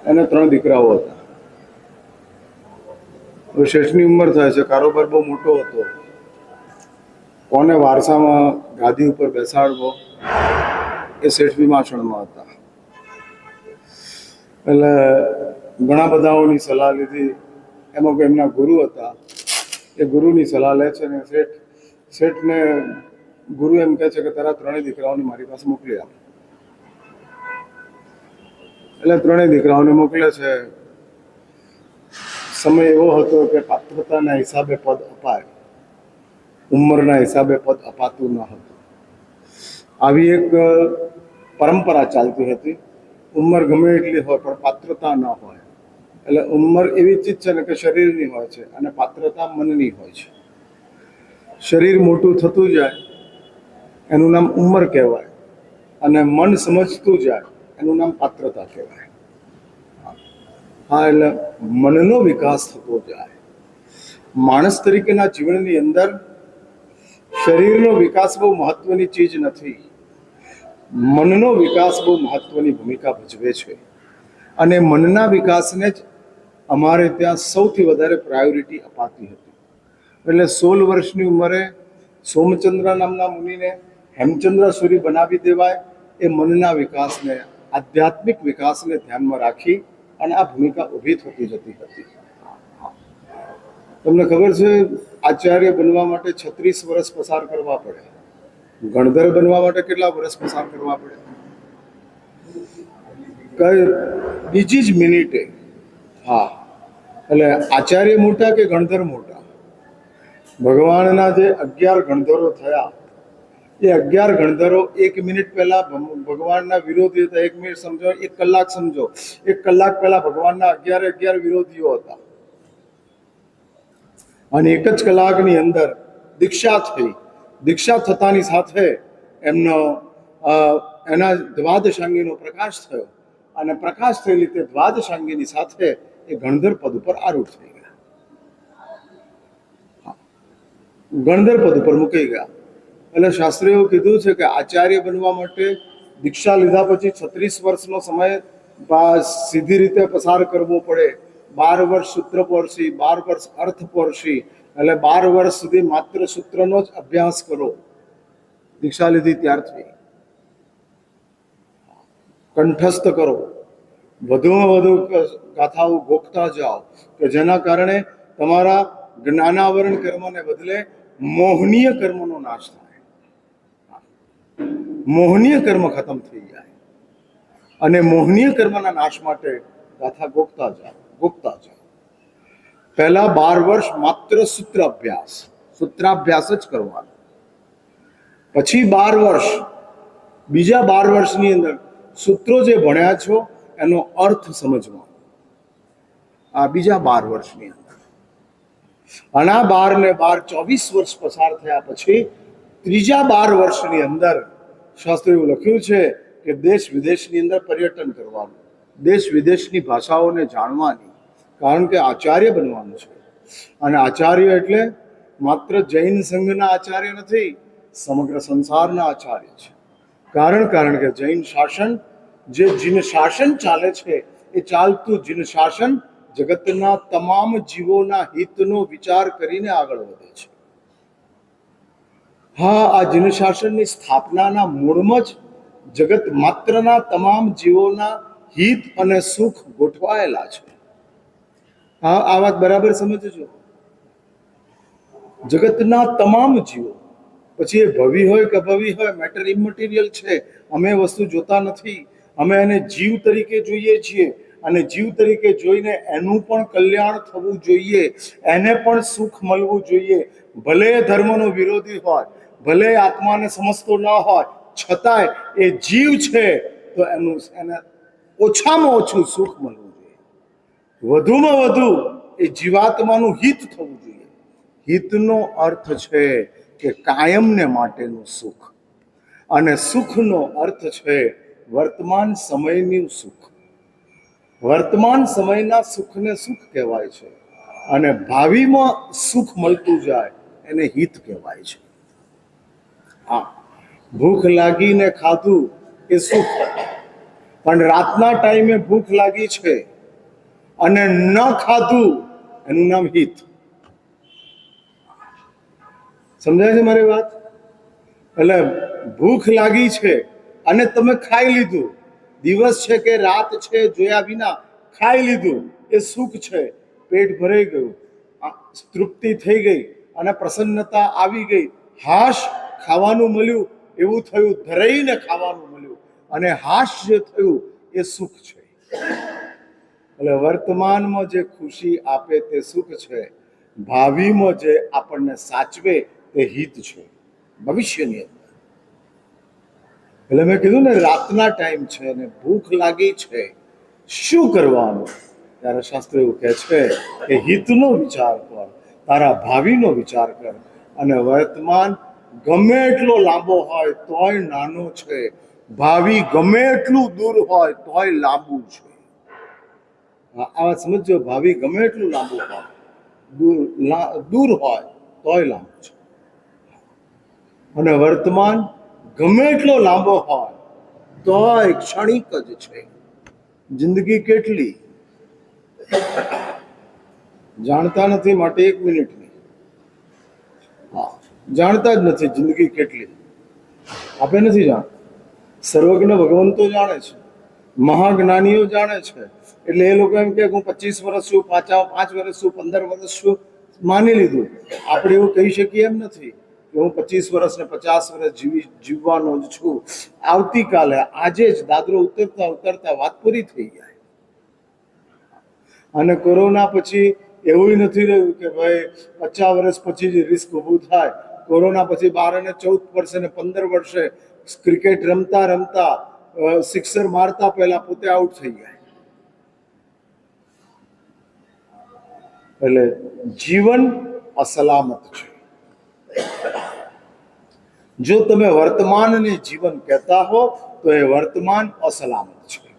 એને 3 દીકરાઓ હતા. હવે શેઠની ઉંમર થાય છે, કારોબાર બહુ મોટો હતો. કોને વારસામાં ગાદી ઉપર બેસાડવો એ શેઠ વિમાસણમાં હતા. એટલે ઘણા બધાઓની સલાહ લીધી. એમાં કોઈ એમના ગુરુ હતા, એ ગુરુની સલાહ લે છે ને શેઠને ગુરુ એમ કહે છે કે તારા 3 દીકરાઓને મારી પાસે મોકલી આપ. એટલે 3 દીકરાઓને મોકલે છે. સમય એવો હતો કે પાત્રતાના હિસાબે પદ અપાય, ઉંમરના હિસાબે પદ અપાતું ન હતું. આવી એક પરંપરા ચાલતી હતી. ઉંમર ગમે એટલી હોય પણ પાત્રતા ન હોય. એટલે ઉંમર એવી ચીજ છે ને કે શરીરની હોય છે અને પાત્રતા મનની હોય છે. શરીર મોટું થતું જાય એનું નામ ઉંમર કહેવાય, અને મન સમજતું જાય એનું નામ પાત્રતા કહેવાય. હા, એટલે મનનો વિકાસ થતો જાય. માણસ તરીકેના જીવનની અંદર શરીરનો વિકાસ બહુ મહત્વની ચીજ નથી, મનનો વિકાસ બહુ મહત્વની ભૂમિકા ભજવે છે. અને મનના વિકાસને જ અમારે ત્યાં સૌથી વધારે પ્રાયોરિટી અપાતી હતી. એટલે 16 વર્ષની ઉંમરે સોમચંદ્ર નામના મુનિને હેમચંદ્ર સૂરી બનાવી દેવાય. એ મનના વિકાસને, આધ્યાત્મિક વિકાસને ધ્યાનમાં રાખી અને આ ભૂમિકા ઊભી થતી જતી હતી. તમને ખબર છે, આચાર્ય બનવા માટે 36 વર્ષ પસાર કરવા પડે. ગણધર બનવા માટે કેટલા વર્ષ પસાર કરવા પડે? કઈ બીજી જ મિનિટે. હા, એટલે આચાર્ય મોટા કે ગણધર મોટા? ભગવાનના જે 11 ગણધરો થયા, એ 11 ગણધરો 1 મિનિટ પહેલા ભગવાનના વિરોધી હતા. 1 મિનિટ સમજો, 1 કલાક સમજો. 1 કલાક પહેલા ભગવાનના 11 વિરોધીઓ હતા. અને 1 જ કલાકની અંદર દીક્ષા થઈ. દીક્ષા થતાની સાથે એમનો એના દ્વાદશાંગીનો પ્રકાશ થયો, અને પ્રકાશ થયેલી તે દ્વાદશાંગીની સાથે એ ગણધર પદ ઉપર આરૂઢ થઈ ગયા, ગણધર પદ ઉપર મૂકી ગયા. એટલે શાસ્ત્રીઓ કીધું છે કે આચાર્ય બનવા માટે દીક્ષા લીધા પછી 36 વર્ષનો સમય સીધી રીતે પસાર કરવો પડે. 12 વર્ષ સૂત્ર પોરશી, 12 વર્ષ અર્થ પોરશી, એટલે 12 વર્ષ સુધી માત્ર સૂત્રનો જ અભ્યાસ કરો. દીક્ષા લીધી ત્યારથી કંઠસ્થ કરો, વધુમાં વધુ ગાથાઓ ગોખતા જાઓ કે જેના કારણે તમારા જ્ઞાનાવરણ કર્મને બદલે મોહનીય કર્મનો નાશ થાય, મોહનીય કર્મ ખતમ થઈ જાય. અને મોહનીય કર્મના નાશ માટે ગાથા ગોખતા જાઓ, ગોખતા જાઓ. પહેલા 12 વર્ષ માત્ર સૂત્રાભ્યાસ જ કરવાનો. પછી 12 વર્ષ, બીજા 12 વર્ષની અંદર સૂત્રો જે ભણ્યા છો એનો અર્થ સમજવાનો. આ બીજા 12 વર્ષની અંદર. અને આ 12 ને 12 24 વર્ષ પસાર થયા પછી ત્રીજા 12 વર્ષની અંદર શાસ્ત્રીઓ લખ્યું છે કે દેશ વિદેશની અંદર પર્યટન કરવાનું, દેશ વિદેશની ભાષાઓને જાણવાની, કારણ કે આચાર્ય બનવાનું છે. અને આચાર્ય એટલે માત્ર જૈન સંઘના આચાર્ય નથી, સમગ્ર સંસારના આચાર્ય છે. કારણ કે જૈન શાસન, જે જીન શાસન ચાલે છે, એ ચાલતું જીન શાસન જગતના તમામ જીવોના હિતનો વિચાર કરીને આગળ વધે છે. હા, આ જીન શાસનની સ્થાપનાના મૂળમાં જ જગત માત્રના તમામ જીવોના હિત અને સુખ ગોઠવાયેલા છે. હા, આ વાત બરાબર સમજજો. જગતના તમામ જીવો, પછી એ ભવી હોય કે અભવી હોય, મેટર ઇમમટીરિયલ છે. અમે વસ્તુ જોતા નથી, અમે એને જીવ તરીકે જોઈએ છીએ. અને જીવ તરીકે જોઈને એનું પણ કલ્યાણ થવું જોઈએ, એને પણ સુખ મળવું જોઈએ. ભલે ધર્મનો વિરોધી હોય, ભલે આત્માને સમજતો ન હોય, છતાંય એ જીવ છે તો એને ઓછામાં ઓછું સુખ મળવું જોઈએ. વધુમાં વધુ એ જીવાત્માનું હિત થવું જોઈએ. હિતનો અર્થ છે કે કાયમને માટેનું સુખ, અને સુખનો અર્થ છે વર્તમાન સમયનું સુખ. વર્તમાન સમયના સુખને સુખ કહેવાય છે, અને ભાવિમાં સુખ મળતું જાય એને હિત કહેવાય છે. હા, ભૂખ લાગીને ખાધું એ સુખ, પણ રાતના ટાઈમે ભૂખ લાગી છે અને ન ખાધું, એનું નામ હિત. સમજાય છે મારી વાત? એટલે ભૂખ લાગી છે અને તમે ખાઈ લીધું, દિવસ છે કે રાત છે જોયા વિના ખાઈ લીધું, એ સુખ છે. પેટ ભરાઈ ગયું, તૃપ્તિ થઈ ગઈ અને પ્રસન્નતા આવી ગઈ, હાશ ખાવાનું મળ્યું એવું થયું, ધરાઈને ખાવાનું મળ્યું અને હાશ જે થયું એ સુખ છે. એટલે વર્તમાનમાં જે ખુશી આપે તે સુખ છે, ભાવિમાં જે આપણને સાચવે તે હિત છે ભવિષ્યની અંદર. એટલે મેં કીધું ને, રાતના ટાઈમ છે ને ભૂખ લાગી છે, શું કરવાનું? ત્યારે શાસ્ત્ર એવું કહે છે કે હિતનો વિચાર કર, તારા ભાવિનો વિચાર કર. અને વર્તમાન ગમે એટલો લાંબો હોય તોય નાનો છે, ભાવિ ગમે એટલું દૂર હોય તોય લાંબુ છે. આ વાત સમજો, ભાવિ ગમે એટલું લાંબુ હોય, દૂર હોય તોય લાંબુ છે. અને વર્તમાન ગમે એટલો લાંબો હોય તોય ક્ષણિક જ છે. જિંદગી કેટલી જાણતા નથી, માટે 1 મિનિટની. હા, જાણતા જ નથી જિંદગી કેટલી. આપણે નથી જાણતા. સર્વજ્ઞ ભગવંતો જાણે છે, મહાજ્ઞાનીઓ જાણે છે. એટલે એ લોકો એમ કે હું 25 વર્ષ છું, 5 વર્ષ છું, 15 વર્ષ છું, માની લીધું. આપણે એવું કહી શકીએ એમ નથી કે હું 25 વર્ષ ને 50 વર્ષ જીવવાનો જ છું. આવતીકાલે આજે જ દાદરો ઉતરતા ઉતરતા વાત પૂરી થઈ જાય. અને કોરોના પછી એવું નથી રહ્યું કે ભાઈ 50 વર્ષ પછી જ રિસ્ક ઊભું થાય. કોરોના પછી 12 અને 14 વર્ષે ને 15 વર્ષે ક્રિકેટ રમતા રમતા સિક્સર મારતા પહેલા પોતે આઉટ થઈ જાય. એટલે જીવન અસલામત છે. જો તમે વર્તમાનને જીવન કહેતા હો તો એ વર્તમાન અસલામત છે.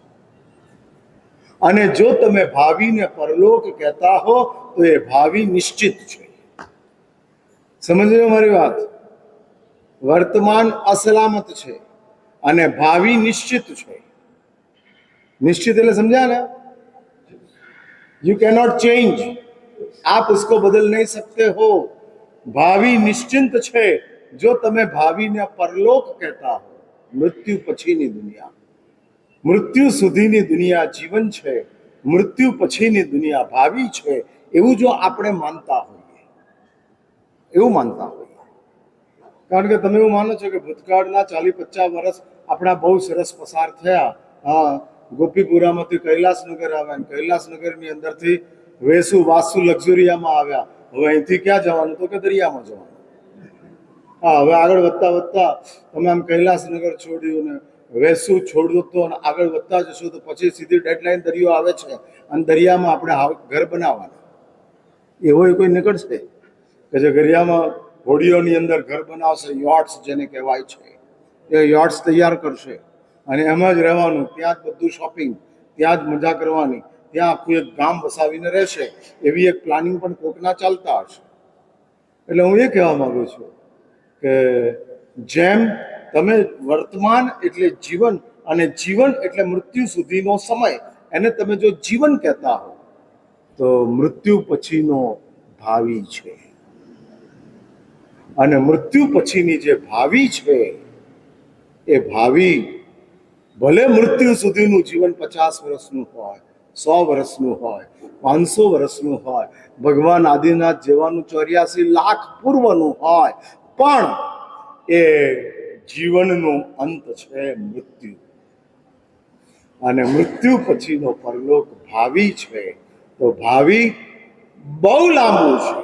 અને જો તમે ભાવિને પરલોક કહેતા હો તો એ ભાવિ નિશ્ચિત છે. સમજો મારી વાત? વર્તમાન અસલામત છે અને ભાવિ નિશ્ચિત છે. નિશ્ચિત એટલે समझा ना? यू कैनॉट चेंज, आप उसको बदल नहीं सकते हो. भावी निश्चिंत છે. જો તમે ભાવિને પરલોક કહેતા હો, મૃત્યુ પછીની દુનિયા, મૃત્યુ સુધીની દુનિયા જીવન છે, મૃત્યુ પછીની દુનિયા ભાવિ છે, એવું જો આપણે માનતા હોઈએ, એવું માનતા હોઈએ. કારણ કે તમે એવું માનો છો કે ભૂતકાળના 40-50 વર્ષ આપણા બહુ સરસ પસાર થયા. હા, ગોપીપુરામાંથી કૈલાસનગર આવ્યા, કૈલાસનગરની અંદરથી વેસુ વાસુ લક્ઝુરિયામાં આવ્યા. હવે અહીંથી ક્યાં જવાનું? તો કે દરિયામાં જવાનું. હા, હવે આગળ વધતા વધતા તમે આમ કૈલાસનગર છોડ્યું ને વેસુ છોડ્યું તો આગળ વધતા જશો તો પછી સીધી ડેડલાઈન દરિયો આવે છે અને દરિયામાં આપણે ઘર બનાવવાના. એવો કોઈ નીકળશે કે જે દરિયામાં હોડીઓની અંદર ઘર બનાવશે, યોટ્સ જેને કહેવાય છે, એ યોટ્સ તૈયાર કરશે અને એમાં જ રહેવાનું, ત્યાં જ બધું શોપિંગ, ત્યાં જ મજા કરવાની, ત્યાં આખું એક ગામ વસાવીને રહેશે. એવી એક પ્લાનિંગ પણ કોકના ચાલતા હશે. એટલે હું એ કહેવા માંગુ છું કે જેમ તમે વર્તમાન એટલે જીવન અને જીવન એટલે મૃત્યુ સુધીનો સમય, એને તમે જો જીવન કહેતા હો તો મૃત્યુ પછીનો ભાવિ છે. અને મૃત્યુ પછીની જે ભાવિ છે એ ભાવિ ભલે મૃત્યુ સુધીનું જીવન 50 વર્ષનું હોય, 100 વર્ષનું હોય, 500 વર્ષનું હોય, ભગવાન આદિનાથ જેવાનું 84 લાખ પૂર્વનું હોય, પણ એ જીવનનો અંત છે મૃત્યુ. અને મૃત્યુ પછીનો પરલોક ભાવિ છે. તો ભાવિ બહુ લાંબુ છે,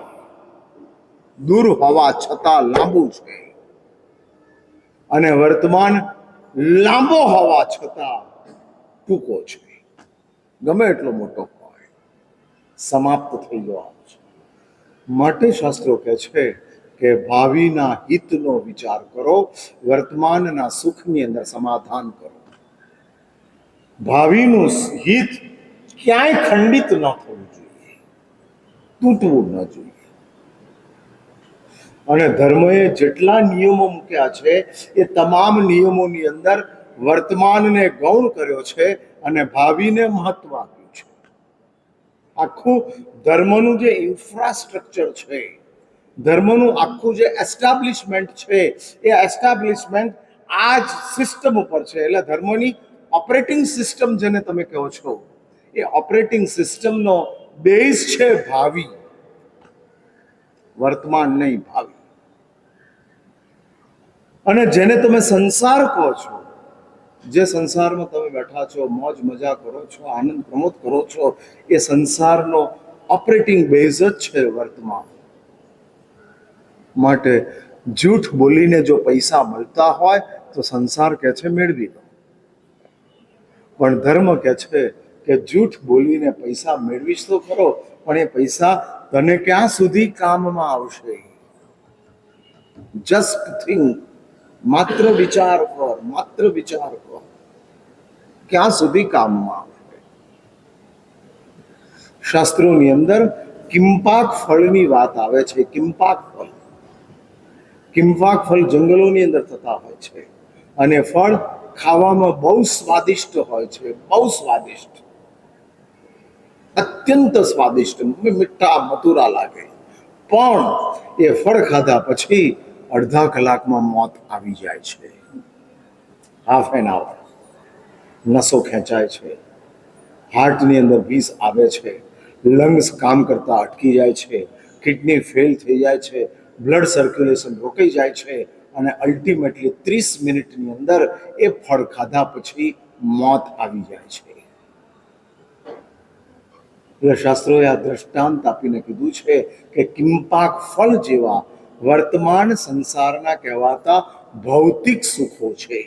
દૂર હોવા છતાં લાંબુ છે. અને વર્તમાન લાંબો હોવા છતાં ટૂંકો છે. ગમે એટલો મોટો હોય, સમાપ્ત થઈ જવાનો છે. માટે શાસ્ત્રો કહે છે કે ભાવિના હિતનો વિચાર કરો, વર્તમાનના સુખની અંદર સમાધાન કરો. ભાવિનું હિત ક્યાંય ખંડિત ન થવું જોઈએ, તૂટવું ન જોઈએ. અને ધર્મએ જેટલા નિયમો મૂક્યા છે એ તમામ નિયમોની અંદર વર્તમાનને ગૌણ કર્યો છે અને ભાવિને મહત્વ આપ્યું છે. આખું ધર્મનું જે ઇન્ફ્રાસ્ટ્રક્ચર છે, ધર્મનું આખું જે એસ્ટાબ્લિશમેન્ટ છે, એ એસ્ટાબ્લિશમેન્ટ આ જ સિસ્ટમ ઉપર છે. એટલે ધર્મની ઓપરેટિંગ સિસ્ટમ જેને તમે કહો છો, એ ઓપરેટિંગ સિસ્ટમનો બેઝ છે ભાવિ, વર્તમાન નહીં, ભાવિ. અને જેને તમે સંસાર કહો છો, જે સંસારમાં તમે બેઠા છો, મોજ મજા કરો છો, આનંદ પ્રમોદ કરો છો, એ સંસારનો ઓપરેટિંગ બેઝ જ છે વર્તમાન. માટે જૂઠ બોલીને જો પૈસા મળતા હોય તો સંસાર કહે છે મેળવી લો, પણ ધર્મ કહે છે કે જૂઠ બોલીને પૈસા મેળવીશ તો ખરો, પણ એ પૈસા તને ક્યાં સુધી કામમાં આવશે? જસ્ટ થિંક, માત્ર વિચાર કર, માત્ર વિચાર કર, ક્યાં સુધી કામમાં આવશે? શાસ્ત્રોની અંદર કિંપાક ફળની વાત આવે છે. કિંપાક ફળ, કિંપાક ફળ જંગલોની અંદર થતા હોય છે અને ફળ ખાવામાં બહુ સ્વાદિષ્ટ હોય છે, બહુ સ્વાદિષ્ટ, અત્યંત સ્વાદિષ્ટ, મીઠા મધુરા લાગે. પણ એ ફળ ખાધા પછી અડધા કલાકમાં મોત આવી જાય છે. હાફ એન આવર નસો ખેંચાય છે, હાર્ટની અંદર વિષ આવે છે, લંગ્સ કામ કરતા અટકી જાય છે, કિડની ફેલ થઈ જાય છે, બ્લડ સર્ક્યુલેશન રોકાઈ જાય છે અને અલ્ટિમેટલી 30 મિનિટની અંદર એ ફળ ખાધા પછી મોત આવી જાય છે. એટલે શાસ્ત્રોએ આ દ્રષ્ટાંત આપીને કીધું છે કે કિંપાક ફળ જેવા વર્તમાન સંસારના કહેવાતા ભૌતિક સુખો છે.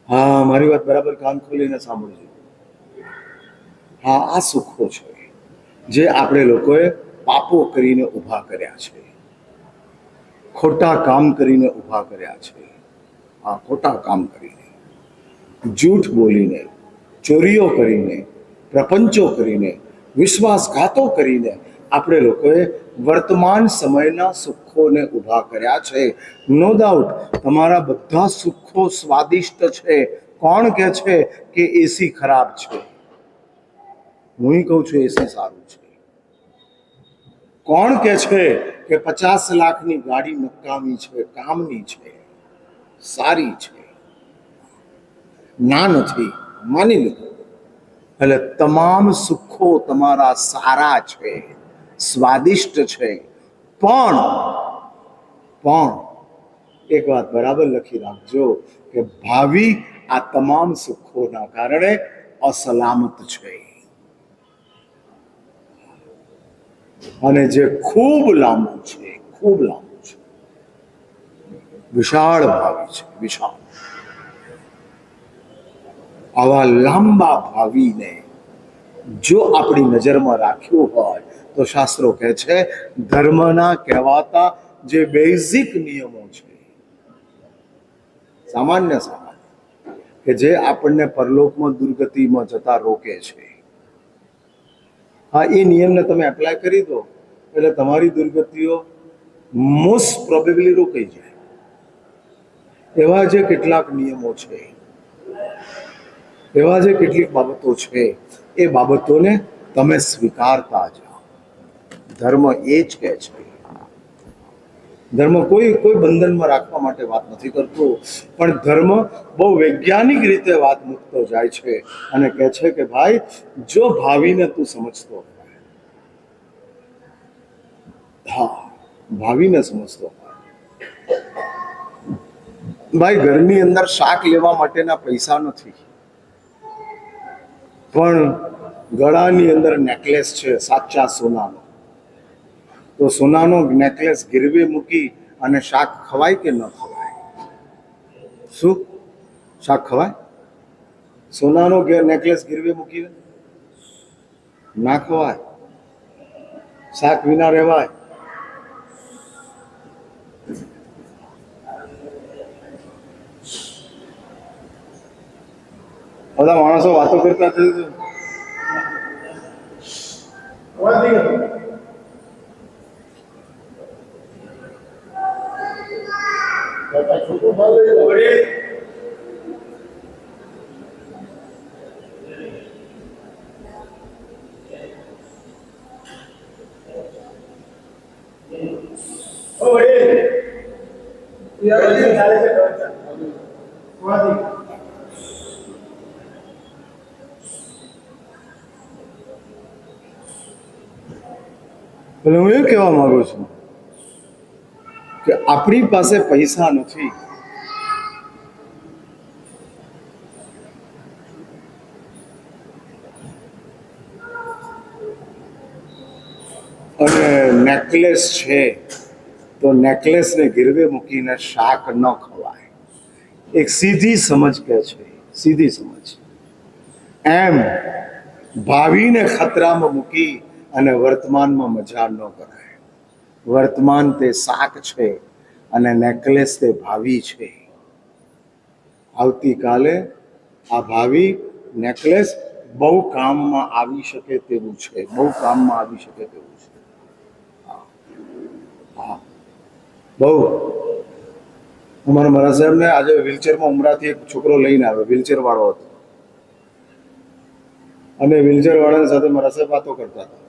હા, મારી વાત બરાબર કાન ખોલીને સાંભળજો. હા, આ સુખો છે જે આપણે લોકોએ પાપો કરીને ઊભા કર્યા છે, ખોટા કામ કરીને ઊભા કર્યા છે. હા, ખોટા કામ કરીને, જૂઠ બોલીને, ચોરીઓ કરીને, પ્રપંચો કરીને, વિશ્વાસઘાતો કરીને આપણે લોકોએ વર્તમાન સમયના સુખોને ઊભા કર્યા છે. નો ડાઉટ તમારા બધા સુખો સ્વાદિષ્ટ છે. કોણ કહે છે કે એસી ખરાબ છે? હું કહું છું એસી સારું છે. કોણ કહે છે કે 50 લાખની ગાડી નકામી છે, કામની છે, સારી છે? ના, નથી, માની લીધું. એટલે તમામ સુખો તમારા સારા છે, સ્વાદિષ્ટ છે, પણ એક વાત બરાબર લખી રાખજો કે ભાવિ આ તમામ સુખોના કારણે અસલામત છે. અને જે ખૂબ લાંબુ છે, ખૂબ લાંબુ છે, વિશાળ ભાવિ છે, વિશાળ. આવા લાંબા ભાવિને જો આપણી નજરમાં રાખ્યું હોય તો શાસ્ત્રો કહે છે ધર્મના કહેવાતા જે બેઝિક નિયમો છે, સામાન્ય કે જે આપણને પરલોકમાં દુર્ગતિમાં જતા રોકે છે, હા, એ નિયમને તમે એપ્લાય કરી દો એટલે તમારી દુર્ગતિઓ મોસ્ટ પ્રોબેબલી રોકાઈ જાય. એવા જે કેટલાક નિયમો છે, એવા જે કેટલીક બાબતો છે, એ બાબતોને તમે સ્વીકારતા જાઓ. ધર્મ એ જ કહે છે. ધર્મ કોઈ બંધનમાં રાખવા માટે વાત નથી કરતો, પણ ધર્મ બહુ વૈજ્ઞાનિક રીતે વાત મૂકતો જાય છે અને કહે છે કે ભાઈ, જો ભાવિને તું સમજતો હોય, હા, ભાવિને સમજતો હોય, ભાઈ ઘરની અંદર શાક લેવા માટેના પૈસા નથી, પણ ગળાની અંદર નેકલેસ છે સાચા સોનાનો, તો સોનાનો નેકલેસ ગીરવે મૂકી અને શાક ખવાય કે ન ખવાય? શું શાક ખવાય? સોનાનો નેકલેસ ગીરવે મૂકીને ના ખવાય. શાક વિના રહેવાય? બધા માણસો વાતો કરતા થઈ છોટું એટલે હું એ કહેવા માંગુ છું કે આપણી પાસે પૈસા નથી, અને નેકલેસ છે તો નેકલેસને ગીરવે મૂકીને શાક ન ખવાય. એક સીધી સમજ કે છે, સીધી સમજ. એમ ભાવિને ખતરામાં મૂકી અને વર્તમાનમાં મજા ન કરાય. વર્તમાન તે શાક છે અને નેકલેસ તે ભાવિ છે. આવતીકાલે આ ભાવિ નેકલેસ બહુ કામમાં આવી શકે તેવું છે, બહુ કામમાં આવી શકે તેવું છે. હા, બહુ. અમારા મહારાજ સાહેબને આજે વ્હીલચેરમાં ઉમરાથી એક છોકરો લઈને આવ્યો, વ્હીલચેર વાળો હતો, અને વ્હીલચેર વાળાની સાથે મહારાજ સાહેબ વાતો કરતા હતા.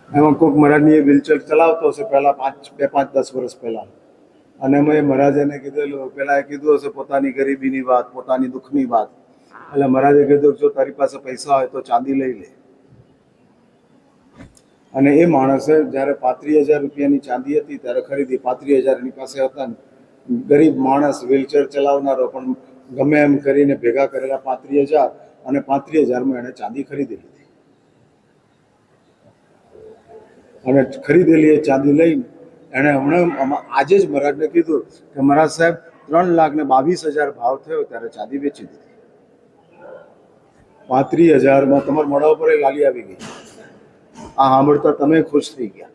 એમાં કોઈક મહારાજની એ વ્હીલચેર ચલાવતો હશે પહેલા 5-10 વર્ષ પહેલા, અને એમાં એ મહારાજે એને કીધેલું, પેલા એ કીધું હશે પોતાની ગરીબીની વાત, પોતાની દુઃખની વાત. એટલે મહારાજે કીધું જો તારી પાસે પૈસા હોય તો ચાંદી લઈ લે. અને એ માણસે જ્યારે 35,000 રૂપિયાની ચાંદી હતી ત્યારે ખરીદી. 35,000 એની પાસે હતા ને, ગરીબ માણસ, વ્હીલચેર ચલાવનારો, પણ ગમે એમ કરીને ભેગા કરેલા 35,000, અને 35,000માં એને ચાંદી ખરીદી લીધી. અને ખરીદેલી એ ચાંદી લઈને એણે હમણાં આજે જ મહારાજને કીધું કે મહારાજ સાહેબ 3,22,000 ભાવ થયો ત્યારે ચાંદી વેચી દીધી. 35,000માં તમારા મોઢા ઉપર લાલી આવી ગઈ. આ સાંભળતા તમે ખુશ થઈ ગયા.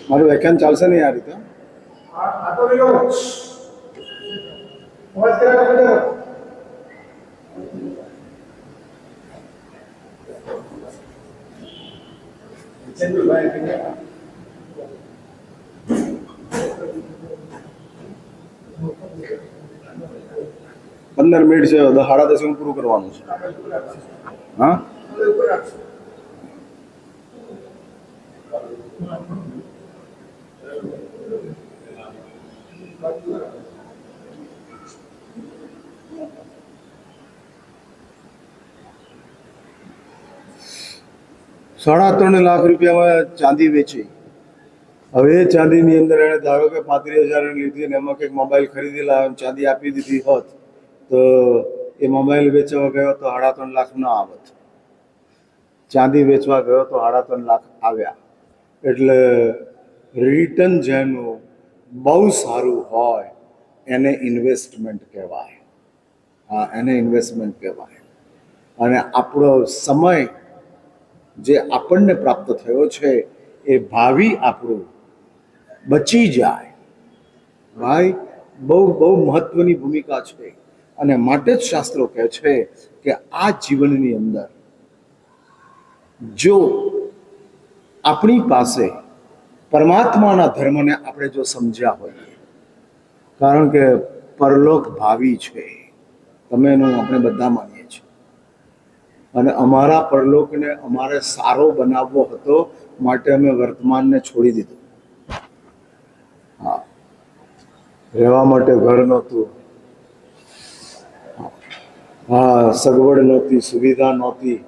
મારું વ્યાખ્યાન ચાલશે નહીં આ રીતે. પંદર મિનિટ છે, 10:30 હું પૂરું કરવાનું છે. હા, ₹3.5 લાખ રૂપિયામાં ચાંદી વેચી. હવે એ ચાંદીની અંદર એને ધારો કે 35,000 લીધી અને એમાં કંઈક મોબાઈલ ખરીદી લાવ્યો, ચાંદી આપી દીધી હોત તો એ મોબાઈલ વેચવા ગયો તો 3.5 લાખ ન આવત. ચાંદી વેચવા ગયો તો 3.5 લાખ આવ્યા. એટલે રિટર્ન જેનું બહુ સારું હોય એને ઇન્વેસ્ટમેન્ટ કહેવાય. હા, એને ઇન્વેસ્ટમેન્ટ કહેવાય. અને આપણો સમય જે આપણને પ્રાપ્ત થયો છે એ ભાવિ આપણું બચી જાય. ભાઈ, બહુ બહુ મહત્વની ભૂમિકા છે. અને માટે જ શાસ્ત્રો કહે છે કે આ જીવનની અંદર જો આપણી પાસે પરમાત્માના ધર્મને આપણે જો સમજ્યા હોઈએ, કારણ કે પરલોક ભાવિ છે, તમે એનું આપણે બધા માનીએ છીએ, અને અમારા પરલોકને અમારે સારો બનાવવો હતો માટે અમે વર્તમાનને છોડી દીધું. હા, રહેવા માટે ઘર નહોતું, હા, સગવડ નહોતી, સુવિધા નહોતી,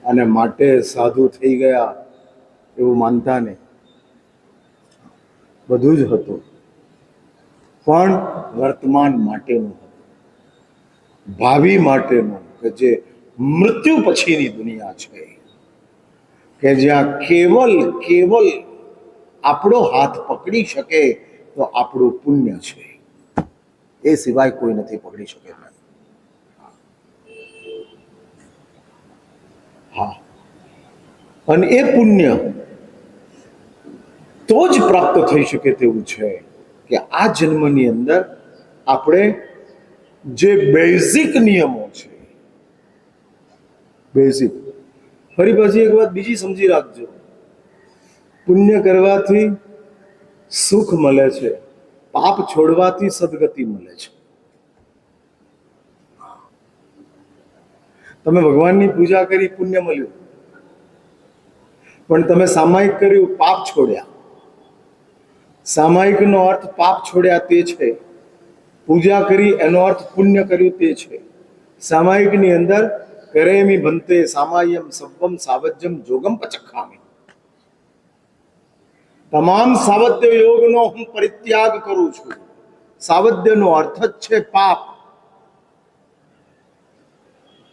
અને માટે સાધુ થઈ ગયા એવું માનતા નહીં. બધું જ હતું, પણ વર્તમાન માટેનું હતું, ભાવિ માટેનું, કે જે મૃત્યુ પછીની દુનિયા છે, કે જ્યાં કેવલ આપણો હાથ પકડી શકે તો આપણું પુણ્ય છે, એ સિવાય કોઈ નથી પકડી શકે. હા, અને એ પુણ્ય તો જ પ્રાપ્ત થઈ શકે તેવું છે કે આ જન્મની અંદર આપણે જે બેઝિક નિયમો છે, બેઝિક. ફરી પછી એક વાત બીજી સમજી રાખજો, પુણ્ય કરવાથી સુખ મળે છે, પાપ છોડવાથી સદગતિ મળે છે. તમે ભગવાનની પૂજા કરી, પુણ્ય મળ્યું, પણ તમે સામાયિક કર્યું, પાપ છોડ્યા. સામાયિકનો અર્થ પાપ છોડ્યા તે છે. પૂજા કરી એનો અર્થ પુણ્ય કર્યું તે છે. સામાયિકની અંદર કરેમી ભંતે સામાયમ સબ્બમ સાવજ્યમ જોગમ પચખામી. તમામ સાવધ્ય યોગનો હું પરિત્યાગ કરું છું. સાવધ્યનો અર્થ જ છે પાપ.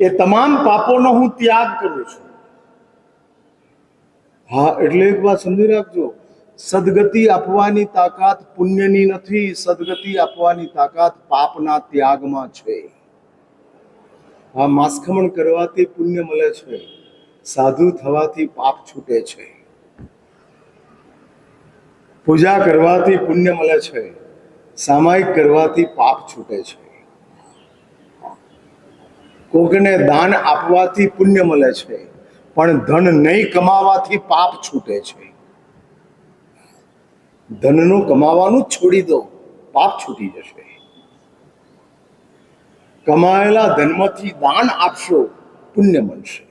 એ તમામ પાપોનો હું ત્યાગ કરું છું. હા, એટલે એક વાત સમજી રાખજો, સદગતિ આપવાની તાકાત પુણ્યની નથી, સદગતિ આપવાની તાકાત પાપના ત્યાગમાં છે. હા, માસખમણ કરવાથી પુણ્ય મળે છે, સાધુ થવાથી પાપ છૂટે છે. પૂજા કરવાથી પુણ્ય મળે છે, સામાયિક કરવાથી પાપ છૂટે છે. કોકને દાન આપવાથી પુણ્ય મળે છે, પણ ધન નહીં કમાવાથી પાપ છૂટે છે. ધનનું કમાવાનું છોડી દો, પાપ છૂટી જશે. કમાયેલા ધનમાંથી દાન આપશો, પુણ્ય મળશે.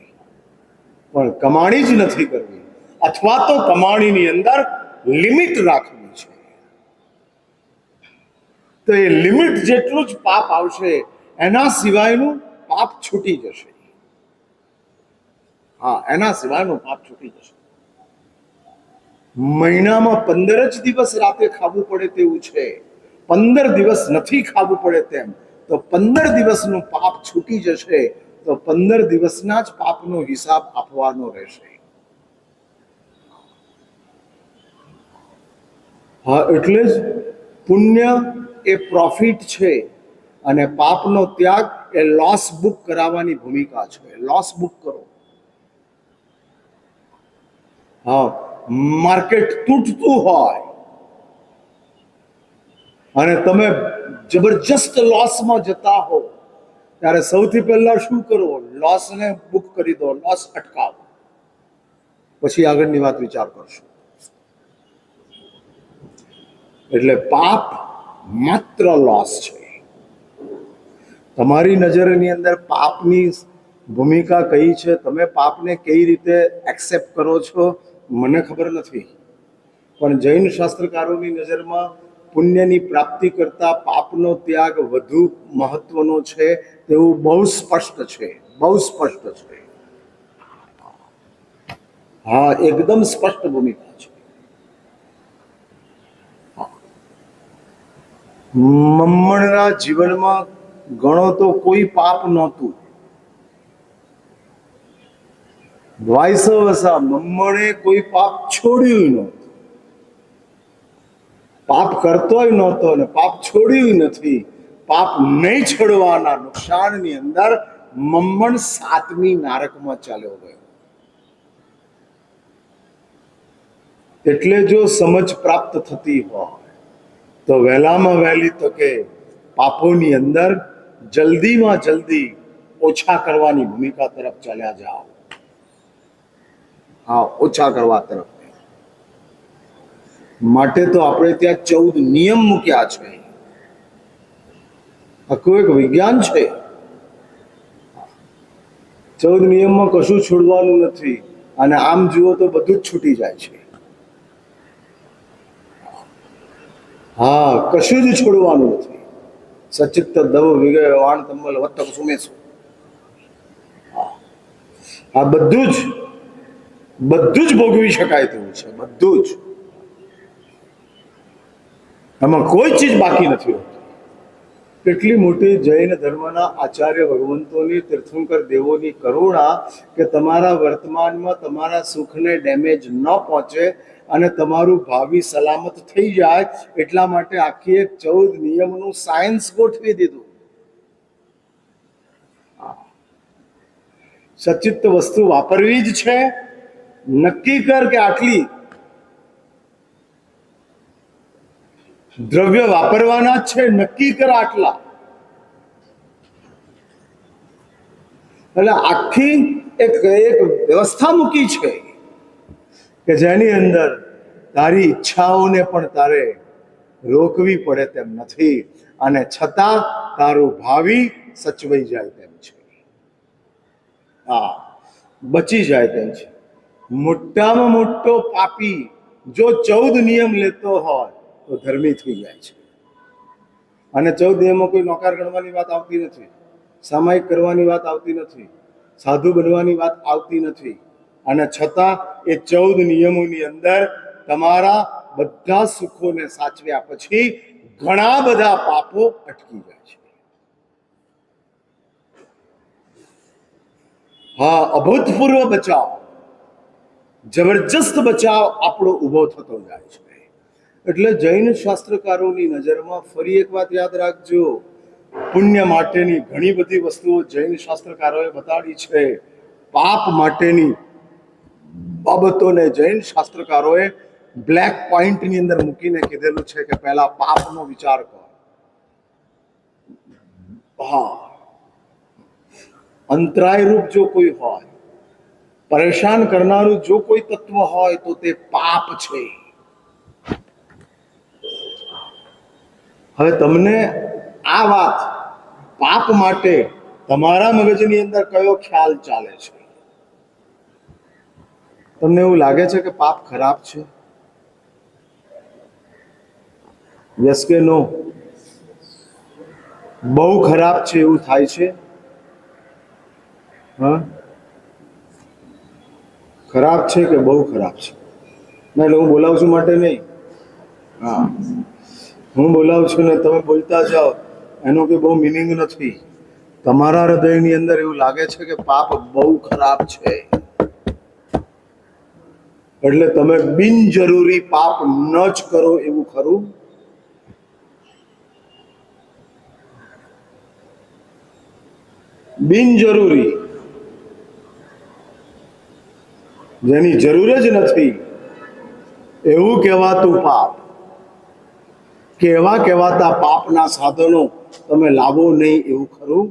પણ કમાણી જ નથી કરવી, અથવા તો કમાણીની અંદર લિમિટ રાખવી છે, તો એ લિમિટ જેટલું જ પાપ આવશે, એના સિવાયનું પાપ છૂટી જશે. હા, એના સિવાયનું પાપ છૂટી જશે. મહિનામાં 15 જ દિવસ રાતે ખાવું પડે તેવું છે, 15 દિવસ નથી ખાવું પડે તેમ, તો 15 દિવસનું પાપ છૂટી જશે. તો 15 દિવસના જ પાપનો હિસાબ આપવાનો રહેશે. હા, એટલે જ પુણ્ય એ પ્રોફિટ છે અને પાપનો ત્યાગ એ લોસ બુક કરાવવાની ભૂમિકા છે. લોસ બુક કરો. હા, માર્કેટ તૂટતું હોય અને તમે જબરજસ્ત લોસમાં જતા હો, ત્યારે સૌથી પહેલા શું કરો? લોસને બુક કરી દો, લોસ અટકાવો, પછી આગળની વાત વિચાર કરશો. એટલે પાપ માત્ર લોસ છે. તમારી નજરની અંદર પાપની ભૂમિકા કઈ છે, તમે પાપને કઈ રીતે એક્સેપ્ટ કરો છો, મને ખબર નથી. પણ જૈન શાસ્ત્રકારોની નજરમાં પુણ્યની પ્રાપ્તિ કરતા પાપનો ત્યાગ વધુ મહત્વનો છે, તેવું બહુ સ્પષ્ટ છે, બહુ સ્પષ્ટ છે. હા, એકદમ સ્પષ્ટ ભૂમિકા છે. મમ્મણના જીવનમાં ગણો તો કોઈ પાપ નહોતું. વાઇસ વર્સા, મમ્મણે કોઈ પાપ છોડ્યું નહોતું. પાપ કરતોય નહોતો અને પાપ છોડ્યું નથી. પાપ નહીં છોડવાના નુકસાનની અંદર મમ્મણ 7મી નારકમાં ચાલ્યો ગયો. એટલે જો સમજ પ્રાપ્ત થતી હોય તો વહેલામાં વહેલી તકે પાપોની અંદર જલ્દીમાં જલ્દી ઓછા કરવાની ભૂમિકા તરફ ચાલ્યા જાઓ. હા, ઓછા કરવા તરફ. માટે તો આપણે ત્યાં 14 નિયમ મૂક્યા છે. આખું એક વિજ્ઞાન છે. 14 નિયમમાં કશું છોડવાનું નથી, અને આમ જુઓ તો બધું જ છૂટી જાય છે. હા, કશું જ છોડવાનું નથી. સચિત્ત દવ વિગય વાણ તમ્મલ વત્તક સુમેશુ. આ બધું જ ભોગવી શકાય તેવું છે, બધું જ. આમાં કોઈ ચીજ બાકી નથી હોતી. કેટલી મોટી જૈન ધર્મના આચાર્ય ભગવંતોની, તીર્થંકર દેવોની કરુણા કે તમારા વર્તમાનમાં તમારા સુખને ડેમેજ ન પહોંચે અને તમારું ભાવિ સલામત થઈ જાય, એટલા માટે આખી એક 14 નિયમનું સાયન્સ ગોઠવી દીધું. સચિત્ત વસ્તુ વાપરવી જ છે, નક્કી કર કે આટલી દ્રવ્ય વાપરવાના છે, નક્કી કર આટલા. એટલે આખી એક વ્યવસ્થા મૂકી છે કે જેની અંદર તારી ઈચ્છાઓને પણ તારે રોકવી પડે તેમ નથી, અને છતાં તારું ભાવિ સચવાઈ જાય તેમ છે. હા, બચી જાય તેમ છે. મોટામાં મોટો પાપી જો 14 નિયમ લેતો હોય તો ધર્મી થઈ જાય છે. અને 14 નિયમો કોઈ નોકાર ગણવાની વાત આવતી નથી, સામાયિક કરવાની વાત આવતી નથી, સાધુ બનવાની વાત આવતી નથી. અને છતાં એ 14 નિયમોની અંદર તમારા બધા સુખોને સાચવ્યા પછી ઘણા બધા પાપો અટકી જાય છે. હા, અભૂતપૂર્વ બચાવ, જબરજસ્ત બચાવ આપણો ઊભો થતો જાય છે. એટલે જૈન શાસ્ત્રકારોની નજરમાં ફરી એક વાત યાદ રાખજો, પુણ્ય માટેની ઘણી બધી વસ્તુઓ જૈન શાસ્ત્રકારોએ બતાડી છે. પાપ માટેની બાબતોને જૈન શાસ્ત્રકારોએ બ્લેક પોઈન્ટની અંદર મૂકીને કીધેલું છે કે પહેલા પાપનો વિચાર કરો. હા, અંતરાયરૂપ જો કોઈ હોય, પરેશાન કરનારું જો કોઈ તત્વ હોય તો તે પાપ છે. હવે તમને આ વાત પાપ માટે તમારા મગજની અંદર કયો ખ્યાલ ચાલે છે? તમને એવું લાગે છે કે પાપ ખરાબ છે? યસ કે નો? બહુ ખરાબ છે એવું થાય છે? હા, ખરાબ છે કે બહુ ખરાબ છે? ના, એટલે હું બોલાવું છું માટે નહીં. હા, હું બોલાવું છું ને તમે બોલતા જાઓ એનો કોઈ બહુ મિનિંગ નથી. તમારા હૃદયની અંદર એવું લાગે છે કે પાપ બહુ ખરાબ છે, એટલે તમે બિનજરૂરી પાપ ન જ કરો, એવું ખરું? બિનજરૂરી, જેની જરૂર જ નથી એવું કહેવાતું પાપ, કેવા કહેવાતા પાપના સાધનો તમે લાવો નહીં, એવું ખરું?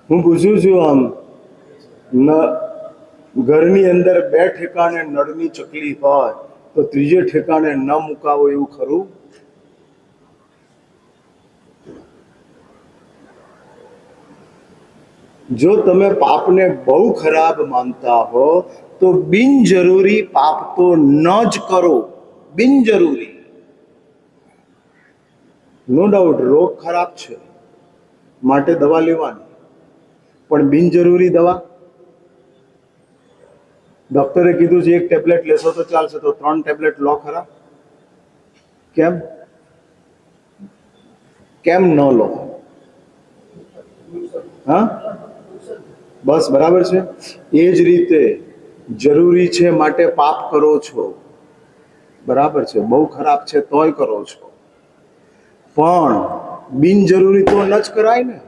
હું પૂછું છું, આમ ઘરની અંદર 2 ઠેકાણે નળની ચકલી હોય તો ત્રીજે ઠેકાણે ન મુકાવો, એવું ખરું? જો તમે પાપને બહુ ખરાબ માનતા હો તો બિનજરૂરી પાપ તો ન જ કરો. બિનજરૂરી, નો ડાઉટ રોગ ખરાબ છે માટે દવા લેવાની, પણ બિનજરૂરી દવા, ડોક્ટરે કીધું છે 1 ટેબ્લેટ લેશો તો ચાલશે, તો 3 ટેબ્લેટ લો ખરા? કેમ કેમ ન લો? હા, બસ બરાબર છે. એ જ રીતે જરૂરી છે માટે પાપ કરો છો, બરાબર છે. બહુ ખરાબ છે તોય કરો છો, પણ બિનજરૂરી તો ન જ કરાય ને.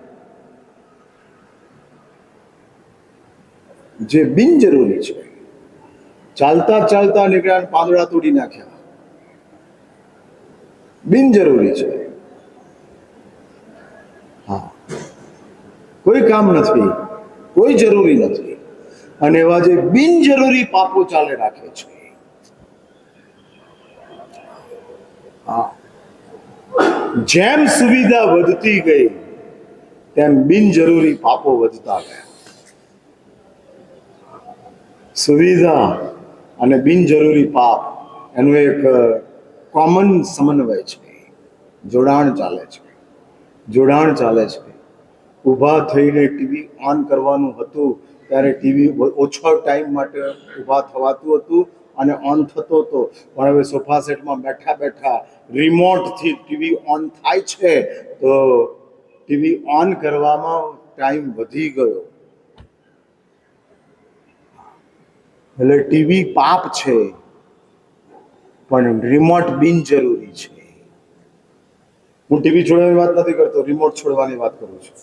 જે બિનજરૂરી છે, ચાલતા ચાલતા નીકળ્યા પાંદડા તોડી નાખ્યા, બિનજરૂરી છે. હા, કોઈ કામ નથી, કોઈ જરૂરી નથી, અને એવા જે બિનજરૂરી પાપો ચાલે રાખે છે. હા, જેમ સુવિધા વધતી ગઈ તેમ બિનજરૂરી પાપો વધતા ગયા. સુવિધા અને બિનજરૂરી પાપ એનું એક કોમન સમન્વય છે, જોડાણ ચાલે છે, જોડાણ ચાલે છે. ઊભા થઈને ટીવી ઓન કરવાનું હતું ત્યારે ટીવી ઓછો ટાઈમ માટે ઊભા થવાતું હતું અને ઓન થતો હતો, પણ હવે સોફા સેટમાં બેઠા બેઠા રિમોટથી ટીવી ઓન થાય છે, તો ટીવી ઓન કરવામાં ટાઈમ વધી ગયો. એટલે ટીવી પાપ છે, પણ રિમોટ બિનજરૂરી છે. હું ટીવી છોડવાની વાત નથી કરતો, રિમોટ છોડવાની વાત કરું છું.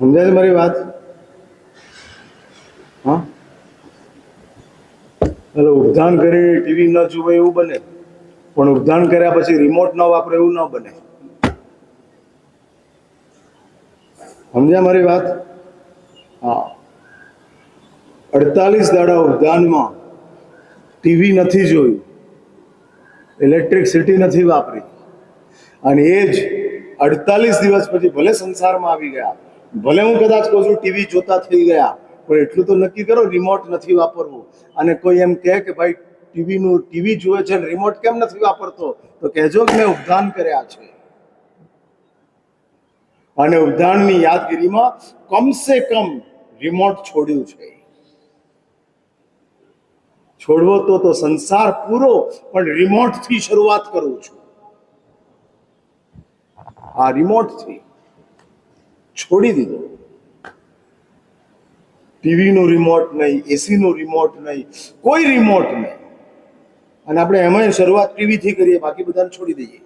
સમજાય છે મારી વાત? હા, એટલે ઉદ્ધાન કરી ટીવી ન જુએ એવું બને, પણ ઉદ્ધાન કર્યા પછી રિમોટ ન વાપરે એવું ન બને. સમજ્યા મારી વાત? હા, 48 દાડા ઉદ્યાનમાં ટીવી નથી જોયું, ઇલેક્ટ્રિસિટી નથી વાપરી, અને એ જ 48 દિવસ પછી ભલે સંસારમાં આવી ગયા, ભલે હું કદાચ કહું છું ટીવી જોતા થઈ ગયા, પણ એટલું તો નક્કી કરો રિમોટ નથી વાપરવું. અને કોઈ એમ કહે કે ભાઈ ટીવી જુએ છે રિમોટ કેમ નથી વાપરતો, તો કહેજો કે મેં ઉપદાન કર્યા છે. અને ઉપદાનની યાદગીરીમાં કમસે કમ રિમોટ છોડ્યું છે. છોડવો તો સંસાર પૂરો, પણ રિમોટથી શરૂઆત કરું છું. આ રિમોટથી છોડી દીધો. ટીવીનું રિમોટ નહીં, એસીનું રિમોટ નહીં, કોઈ રિમોટ નહીં. અને આપણે એમાં શરૂઆત ટીવીથી કરીએ, બાકી બધાને છોડી દઈએ.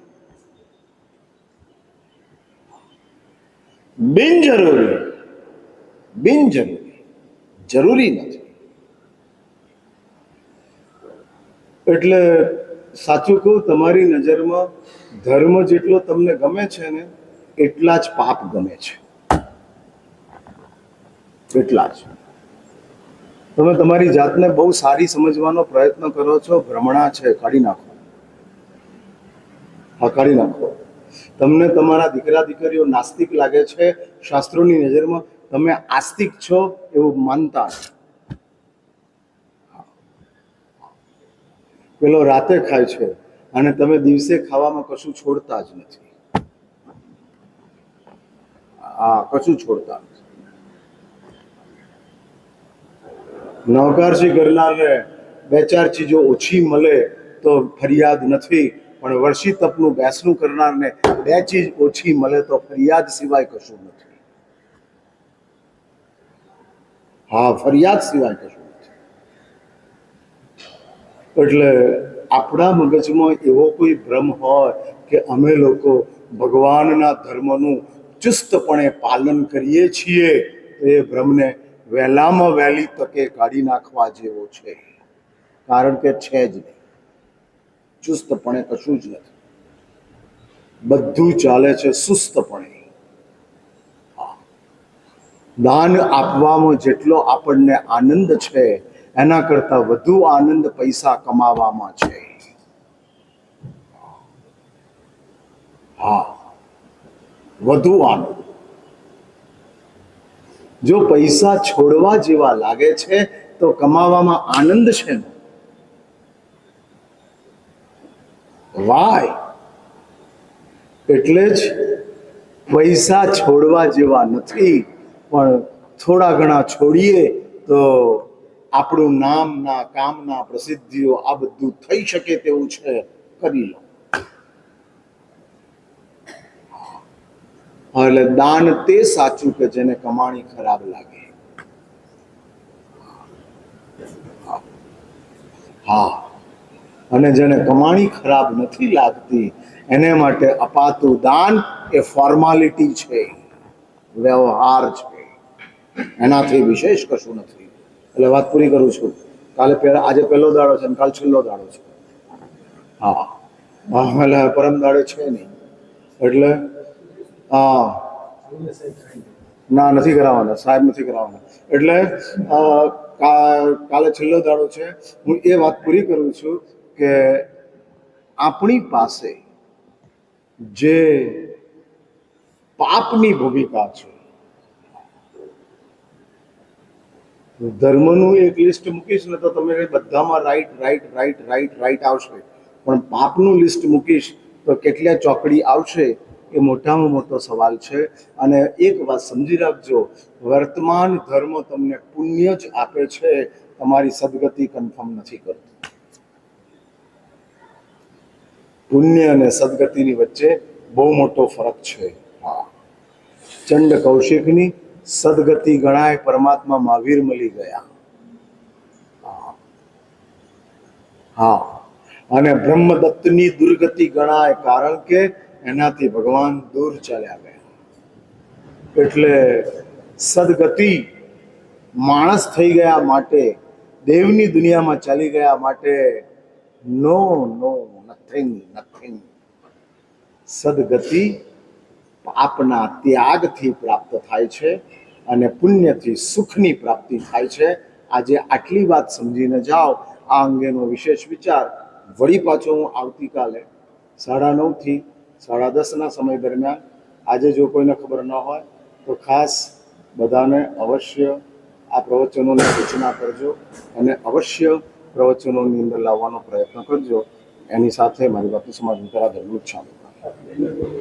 બિનજરૂરી જરૂરી નથી. એટલે સાચું કહું, તમારી નજરમાં ધર્મ જેટલો તમને ગમે છે ને, એટલા જ પાપ ગમે છે. એટલા જ. તમે તમારી જાતને બહુ સારી સમજવાનો પ્રયત્ન કરો છો. ભ્રમણા છે, કાઢી નાખો. હા, કાઢી નાખો. તમને તમારા દીકરા દીકરીઓ નાસ્તિક લાગે છે, શાસ્ત્રોની નજરમાં તમે આસ્તિક છો એવું માનતા. પેલો રાતે ખાય છે અને તમે દિવસે ખાવામાં કશું છોડતા જ નથી. હા, કશું છોડતા નથી. નવકારજી કરનારને બે ચાર ચીજો ઓછી મળે તો ફરિયાદ નથી, પણ વર્ષી તપનું બેસણું કરનારને બે ચીજ ઓછી મળે તો ફરિયાદ સિવાય કશું નથી. હા, ફરિયાદ સિવાય કશું નથી. એટલે આપણા મગજમાં એવો કોઈ ભ્રમ હોય કે અમે લોકો ભગવાનના ધર્મનું ચુસ્તપણે પાલન કરીએ છીએ, તો એ ભ્રમને વહેલામાં વહેલી તકે કાઢી નાખવા જેવો છે. કારણ કે છે જ નહીં. ચુસ્તપણે કશું જ નથી. બધું ચાલે છે સુસ્તપણે. દાન આપવામાં જેટલો આપણને આનંદ છે, એના કરતા વધુ આનંદ પૈસા કમાવામાં છે. હા, વધુ આનંદ. જો પૈસા છોડવા જેવા લાગે છે તો કમાવામાં આનંદ છે ને. વાય. એટલે જ પૈસા છોડવા જેવા નથી, પણ થોડા ઘણા છોડીએ તો આપણું નામના કામના પ્રસિદ્ધિઓ આ બધું થઈ શકે તેવું છે. કરી લો. એટલે દાન તે સાચું કે જેને કમાણી ખરાબ લાગે. હા, અને જેને કમાણી ખરાબ નથી લાગતી એને માટે અપાતું દાન એ ફોર્માલિટી છે, વ્યવહાર છે. એનાથી વિશેષ કશું નથી. એટલે વાત પૂરી કરું છું. આજે પહેલો દાડો છે, કાલ છેલ્લો દાડો છે. હા, એટલે પરમ દાડે છે નહીં. એટલે હા, ના, નથી કરાવવાના સાહેબ, નથી કરાવવાના. એટલે કાલે છેલ્લો દાડો છે. હું એ વાત પૂરી કરું છું કે આપણી પાસે જે પાપની ભૂમિકા છે, ધર્મનું એક લિસ્ટ મૂકીશ ને તો તમે બધામાં right right right right right આવશે, પણ પાપનું લિસ્ટ મૂકીશ તો કેટલા ચોકડી આવશે એ મોટામાં મોટો સવાલ છે. અને એક વાત સમજી રાખજો, વર્તમાન ધર્મ તમને પુણ્ય જ આપે છે, તમારી સદગતિ કન્ફર્મ નથી કરતું. પુણ્ય અને સદગતિની વચ્ચે બહુ મોટો ફરક છે. હા, ચંડ કૌશિકની સદગતિ ગણાય, પરમાત્મા મહાવીર મળી ગયા. હા, અને બ્રહ્મદત્તની દુર્ગતિ ગણાય, કારણ કે એનાથી ભગવાન દૂર ચાલ્યા ગયા. એટલે સદગતિ માણસ થઈ ગયા માટે, દેવની દુનિયામાં ચાલી ગયા માટે નો નો નથિંગ નથિંગ. સદગતિ પાપના ત્યાગથી પ્રાપ્ત થાય છે અને પુણ્યથી સુખની પ્રાપ્તિ થાય છે. આજે આટલી વાત સમજીને જાઓ. આ અંગેનો વિશેષ વિચાર વળી પાછો હું આવતીકાલે 9:30 થી 10:30 સમય દરમિયાન આજે જો કોઈને ખબર ન હોય તો ખાસ બધાને અવશ્ય આ પ્રવચનોની સૂચના કરજો અને અવશ્ય પ્રવચનોની અંદર લાવવાનો પ્રયત્ન કરજો. એની સાથે મારી વાતનું સમાધાન કરા ધર્મનું ઈચ્છા.